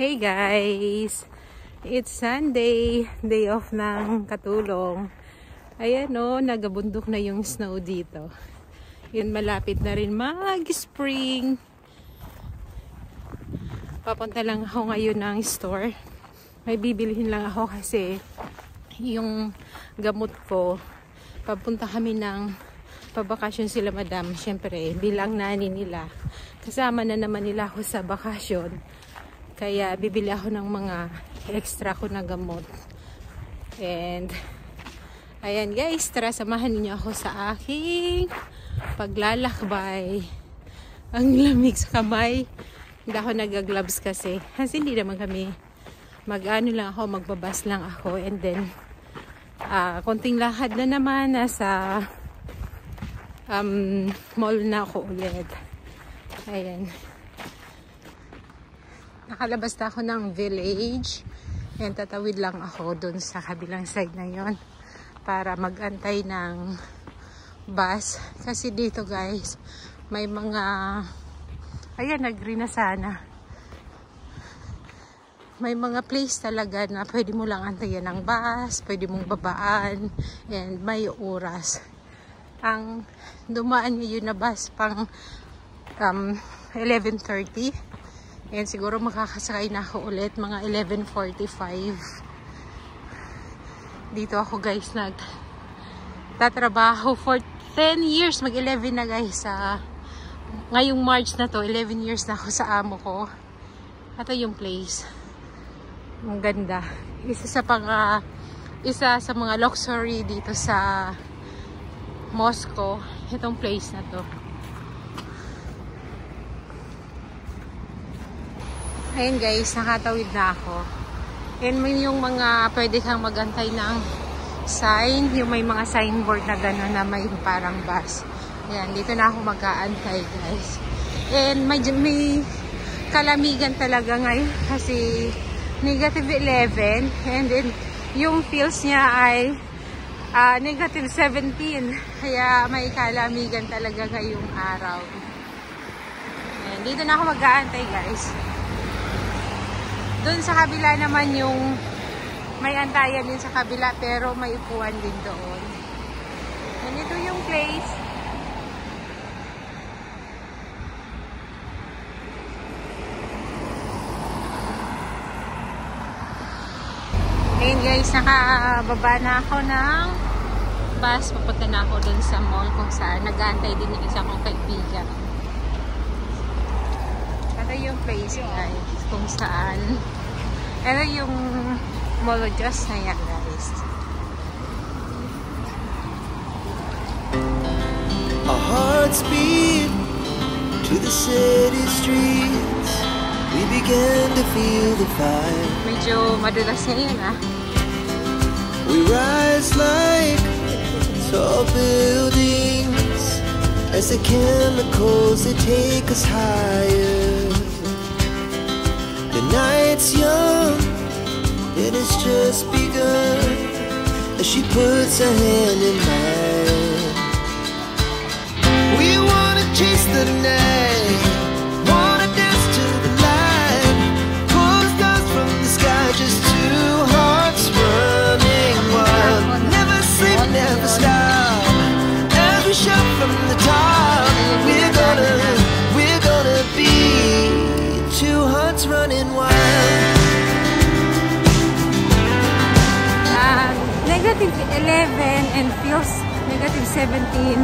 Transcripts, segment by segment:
Hey guys! It's Sunday, day off ng katulong. Ayan o, nagabundok na yung snow dito. Yun, malapit na rin mag-spring. Papunta lang ako ngayon ng store. May bibilihin lang ako kasi yung gamot ko, papunta kami ng pabakasyon sila madam. Siyempre, bilang nani nila, kasama na naman nila ako sa bakasyon. Kaya bibili ako ng mga extra ko na gamot. And ayan guys, tara samahan niyo ako sa aking paglalakbay. Ang lamig sa kamay. Hindi ako nag-gloves kasi. Kasi hindi naman kami mag-ano lang ako, magbabas lang ako. And then konting lakad na naman, nasa mall na ako ulit. Ayan. Nakalabas na ako ng village. And tatawid lang ako dun sa kabilang side na yon para mag-antay ng bus. Kasi dito guys, may mga ayan, nag-green na sana. May mga place talaga na pwede mo lang antayin ng bus, pwede mong babaan, and may oras. Ang dumaan ngayon na bus pang 11:30. And siguro makakasakay na ako ulit mga 11:45. Dito ako guys nagtatrabaho for 10 years. Mag 11 na guys. Ngayong March na to, 11 years na ako sa amo ko. Ito yung place. Ang ganda. Isa sa mga luxury dito sa Moscow. Itong place na to. Ayan guys, nakatawid na ako. And may yung mga pwede kang magantay ng sign. Yung may mga signboard na gano'n na may parang bus. Ayan, dito na ako mag-aantay guys. And may kalamigan talaga ngayon kasi -11. And then yung feels niya ay -17. Kaya may kalamigan talaga ngayong araw. Ayan, dito na ako mag-aantay guys. Doon sa kabila naman yung may antayan din sa kabila pero may upuan din doon. And ito yung place. Ayun guys, nakababa na ako ng bus. Papunta na ako doon sa mall kung saan nag-aantay din yung isa kong kaibigan. Ito yung place guys, kung saan ito yung Molodjas na yan guys. Our hearts beat to the city streets. We began to feel the fire. Medyo madulas ngayon We rise like tall buildings as the chemicals they take us higher. The night's young, and it's just begun as she puts her hand in mine. We wanna chase the night, wanna dance to the light, pull the stars from the sky, just two hearts running wild. Never sleep, never stop, every shot from the top. We're gonna be two hearts running wild. -11 and feels -17.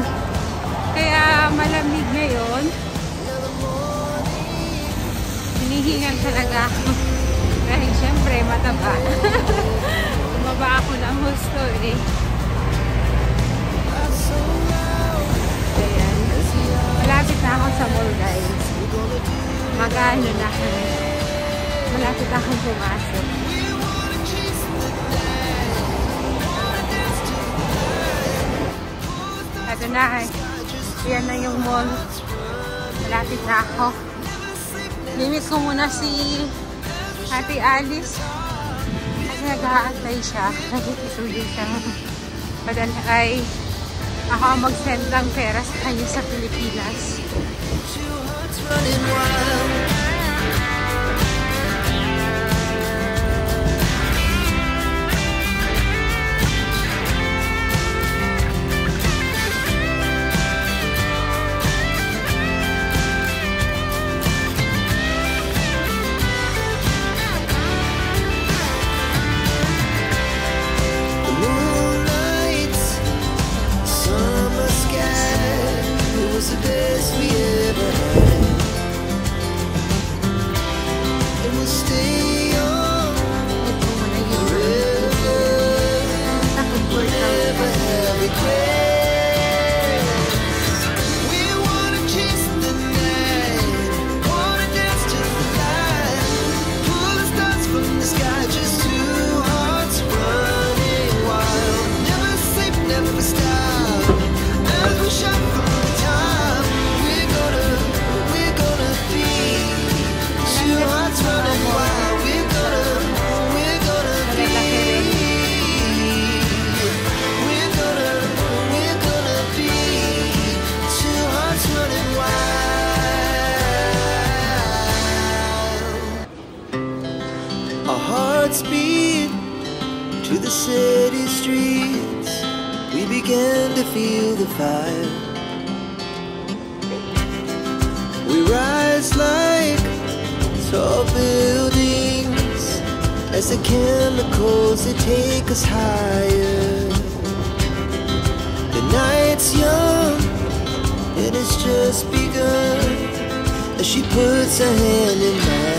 Kaya malamig ngayon. Hinihingan talaga ako. Dahil syempre mataba. Tumaba ako ng husto eh. Ayan. Malapit na ako sa mall guys. Mag-ano na ako. Malapit akong pumasok. Ito na eh. Yan na yung mall. Malapit na ako. Limit ko muna si Ate Alice. Kasi nag-aantay siya. Nagtituloy siyang padala ay ako ang mag-send ng pera sa kanya sa Pilipinas. hearts beat to the city streets. We began to feel the fire. We rise like tall buildings as the chemicals, they take us higher. The night's young, it has just begun as she puts her hand in mine.